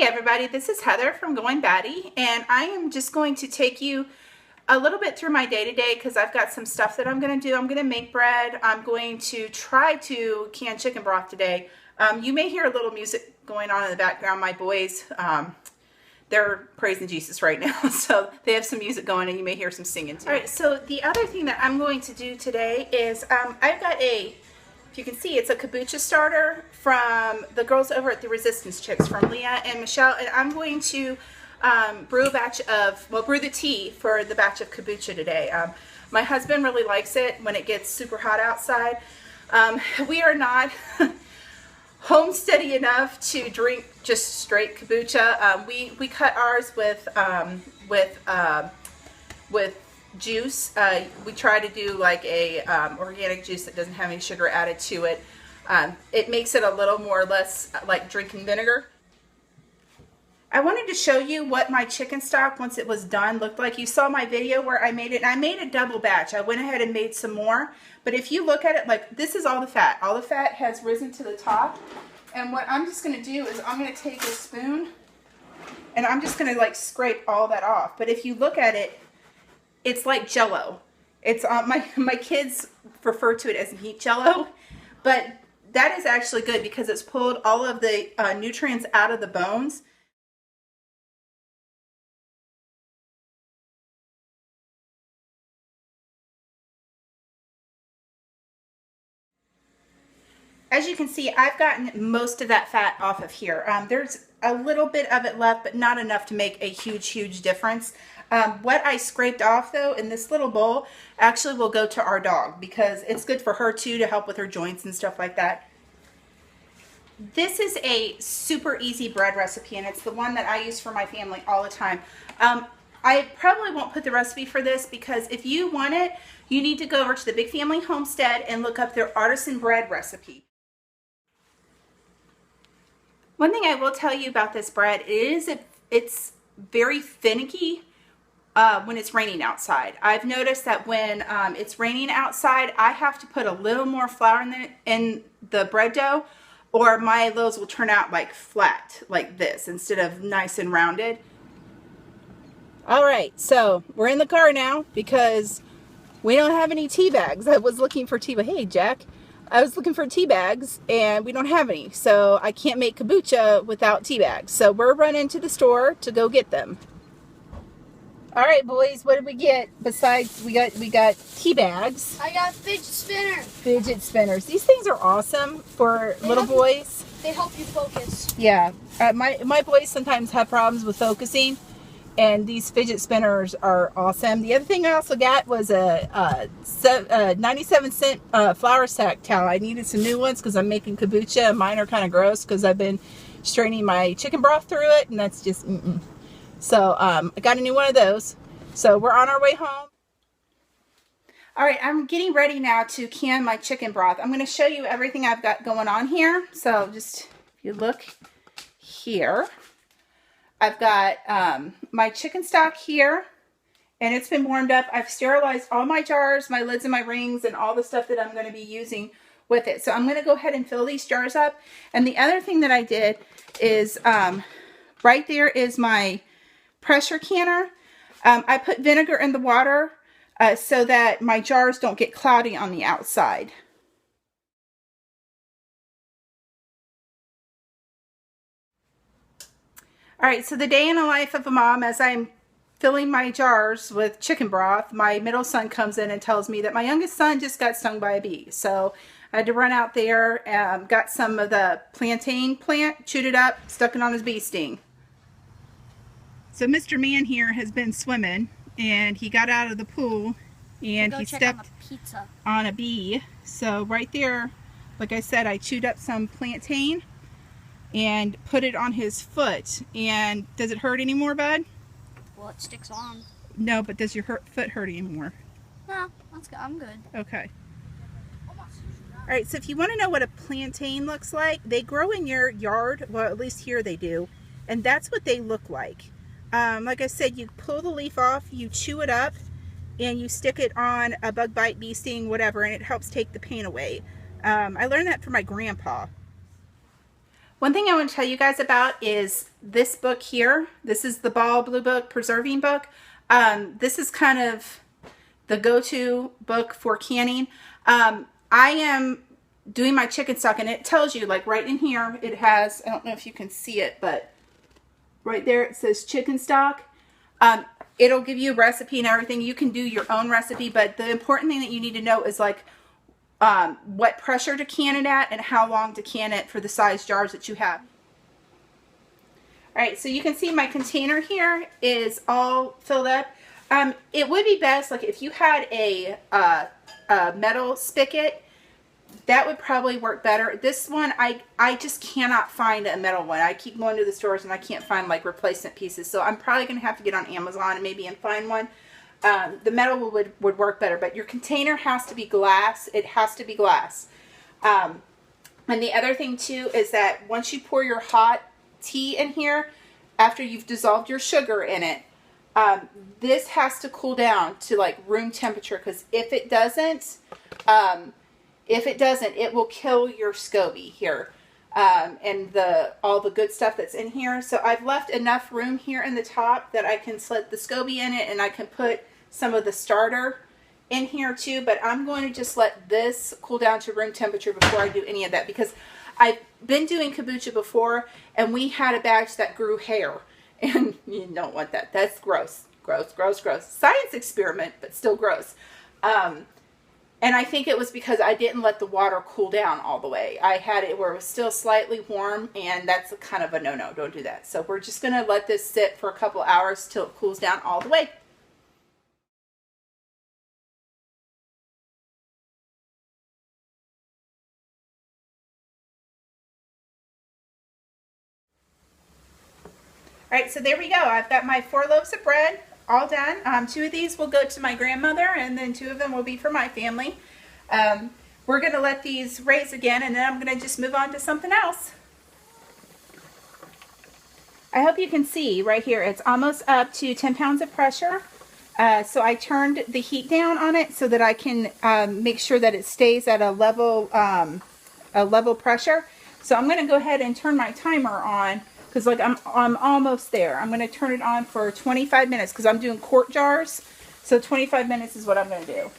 everybody, this is Heather from Goin Batty, and I am just going to take you a little bit through my day-to-day because I've got some stuff that I'm going to do. I'm going to make bread. I'm going to try to can chicken broth today. You may hear a little music going on in the background. My boys, they're praising Jesus right now, so they have some music going and you may hear some singing too. All right, so the other thing that I'm going to do today is I've got if you can see, it's a kombucha starter from the girls over at the Resistance Chicks, from Leah and Michelle, and I'm going to brew the tea for the batch of kombucha today. My husband really likes it when it gets super hot outside. We are not homesteady enough to drink just straight kombucha. We cut ours with juice. We try to do like a organic juice that doesn't have any sugar added to it. It makes it a little more or less like drinking vinegar. I wanted to show you what my chicken stock, once it was done, looked like. You saw my video where I made it. I made a double batch. I went ahead and made some more. But if you look at it, like, this is all the fat. All the fat has risen to the top. And what I'm just going to do is I'm going to take a spoon and I'm just going to like scrape all that off. But if you look at it, it's like Jell-O. It's my kids refer to it as meat Jell-O, but that is actually good because it's pulled all of the nutrients out of the bones. As you can see, I've gotten most of that fat off of here. There's a little bit of it left, but not enough to make a huge difference. What I scraped off though in this little bowl actually will go to our dog because it's good for her too, to help with her joints and stuff like that. This is a super easy bread recipe and it's the one that I use for my family all the time. I probably won't put the recipe for this because if you want it, you need to go over to the Big Family Homestead and look up their artisan bread recipe. One thing I will tell you about this bread is it's very finicky when it's raining outside. I've noticed that when it's raining outside, I have to put a little more flour in the bread dough, or my loaves will turn out like flat, like this, instead of nice and rounded. All right, so we're in the car now because we don't have any tea bags. I was looking for tea, but hey, Jack. I was looking for tea bags and we don't have any, so I can't make kombucha without tea bags. So we're running to the store to go get them. All right, boys, what did we get besides we got tea bags? I got fidget spinners. Fidget spinners. These things are awesome for little boys. They help you focus. Yeah, my boys sometimes have problems with focusing, and these fidget spinners are awesome. The other thing I also got was a 97-cent flour sack towel. I needed some new ones because I'm making kombucha. Mine are kind of gross because I've been straining my chicken broth through it, and that's just So I got a new one of those. So we're on our way home. All right, I'm getting ready now to can my chicken broth. I'm going to show you everything I've got going on here. So just, if you look here, I've got my chicken stock here, and it's been warmed up. I've sterilized all my jars, my lids and my rings, and all the stuff that I'm going to be using with it. So I'm going to go ahead and fill these jars up. And the other thing that I did is right there is my pressure canner. I put vinegar in the water so that my jars don't get cloudy on the outside. All right, so the day in the life of a mom, as I'm filling my jars with chicken broth, my middle son comes in and tells me that my youngest son just got stung by a bee. So I had to run out there, got some of the plantain plant, chewed it up, stuck it on his bee sting. So Mr. Man here has been swimming, and he got out of the pool, and he stepped on a bee. So right there, like I said, I chewed up some plantain and put it on his foot. And does it hurt anymore, bud? Well, it sticks on. No, but does your foot hurt anymore? No, that's good. I'm good. Okay. All right, so if you want to know what a plantain looks like, they grow in your yard. Well, at least here they do. And that's what they look like. Like I said, you pull the leaf off, you chew it up, and you stick it on a bug bite, bee sting, whatever, and it helps take the pain away. I learned that from my grandpa. One thing I want to tell you guys about is this book here. This is the Ball Blue Book, Preserving Book. This is kind of the go-to book for canning. I am doing my chicken stock, and it tells you, like right in here, it has, I don't know if you can see it, but right there it says chicken stock. It'll give you a recipe and everything. You can do your own recipe, but the important thing that you need to know is like what pressure to can it at and how long to can it for the size jars that you have. Alright, so you can see my container here is all filled up. It would be best, like if you had a metal spigot, that would probably work better. This one, I just cannot find a metal one. I keep going to the stores and I can't find like replacement pieces. So I'm probably going to have to get on Amazon and maybe find one. The metal would work better, but your container has to be glass. It has to be glass. And the other thing too is that once you pour your hot tea in here, after you've dissolved your sugar in it, this has to cool down to like room temperature, because if it doesn't, it will kill your SCOBY here, and all the good stuff that's in here. So I've left enough room here in the top that I can slip the SCOBY in it, and I can put some of the starter in here too. But I'm going to just let this cool down to room temperature before I do any of that, because I've been doing kombucha before, and we had a batch that grew hair, and you don't want that. That's gross. Gross, gross, gross. Science experiment, but still gross. And I think it was because I didn't let the water cool down all the way. I had it where it was still slightly warm, and that's kind of a no-no. Don't do that. So we're just going to let this sit for a couple hours till it cools down all the way. All right, so there we go. I've got my 4 loaves of bread all done. 2 of these will go to my grandmother, and then 2 of them will be for my family. We're going to let these raise again, and then I'm going to just move on to something else. I hope you can see right here, it's almost up to 10 pounds of pressure. So I turned the heat down on it so that I can make sure that it stays at a level pressure. So I'm going to go ahead and turn my timer on, because like I'm almost there. I'm going to turn it on for 25 minutes because I'm doing quart jars. So 25 minutes is what I'm going to do.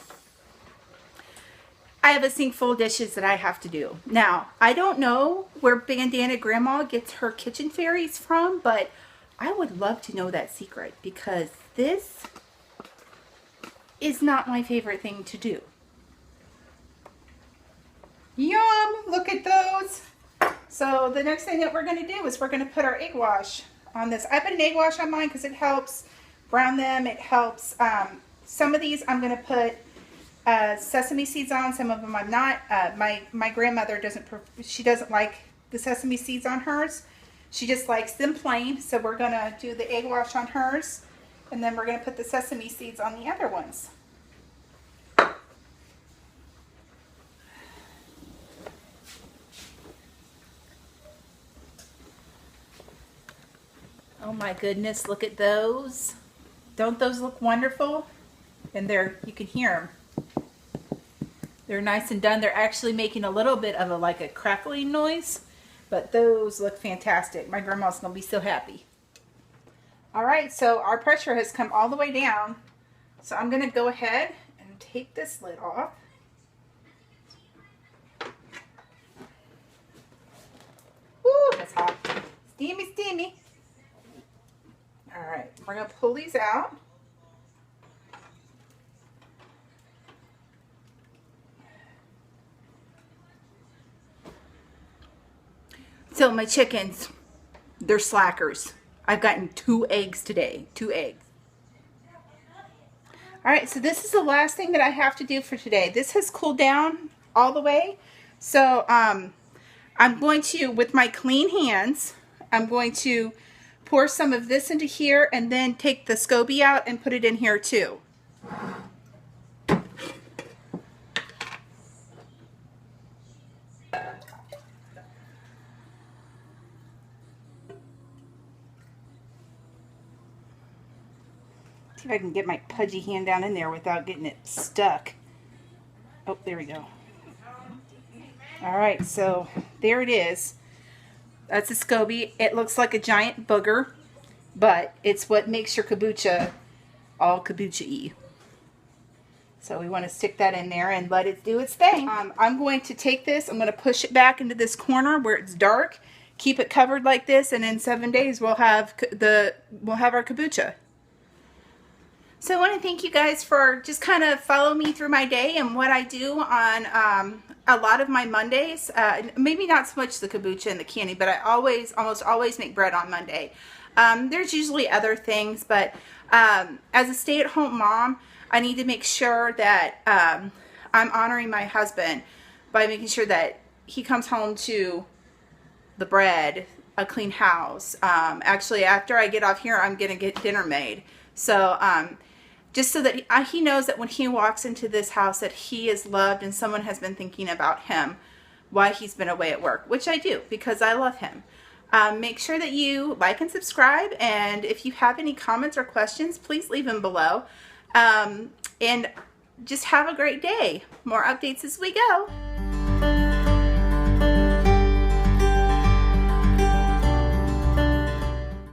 I have a sink full of dishes that I have to do. Now, I don't know where Bandana Grandma gets her kitchen fairies from, but I would love to know that secret, because this is not my favorite thing to do. Yum! Look at those! So the next thing that we're going to do is we're going to put our egg wash on this. I put an egg wash on mine because it helps brown them. It helps. Some of these I'm going to put sesame seeds on. Some of them I'm not. My grandmother doesn't like the sesame seeds on hers. She just likes them plain. So we're going to do the egg wash on hers, and then we're going to put the sesame seeds on the other ones. Oh my goodness, look at those. Don't those look wonderful? And you can hear them. They're nice and done. They're actually making a little bit of a crackling noise, but those look fantastic. My grandma's gonna be so happy. All right, so our pressure has come all the way down. So I'm gonna go ahead and take this lid off. Woo, that's hot. Steamy, steamy. All right, we're going to pull these out. So my chickens, they're slackers. I've gotten 2 eggs today, 2 eggs. All right, so this is the last thing that I have to do for today. This has cooled down all the way. So I'm going to, with my clean hands, I'm going to pour some of this into here, and then take the SCOBY out and put it in here too. See if I can get my pudgy hand down in there without getting it stuck. Oh, there we go. All right, so there it is. That's a SCOBY. It looks like a giant booger, but it's what makes your kombucha all kombucha-y. So we want to stick that in there and let it do its thing. I'm going to take this, I'm going to push it back into this corner where it's dark, keep it covered like this, and in 7 days we'll have our kombucha. So I want to thank you guys for just kind of follow me through my day and what I do on a lot of my Mondays. Maybe not so much the kombucha and the candy, but I almost always make bread on Monday. There's usually other things, but as a stay-at-home mom, I need to make sure that I'm honoring my husband by making sure that he comes home to the bread, a clean house. Actually, after I get off here, I'm going to get dinner made. So just so that he knows that when he walks into this house that he is loved and someone has been thinking about him while he's been away at work, which I do because I love him. Make sure that you like and subscribe, and if you have any comments or questions, please leave them below. And just have a great day. More updates as we go.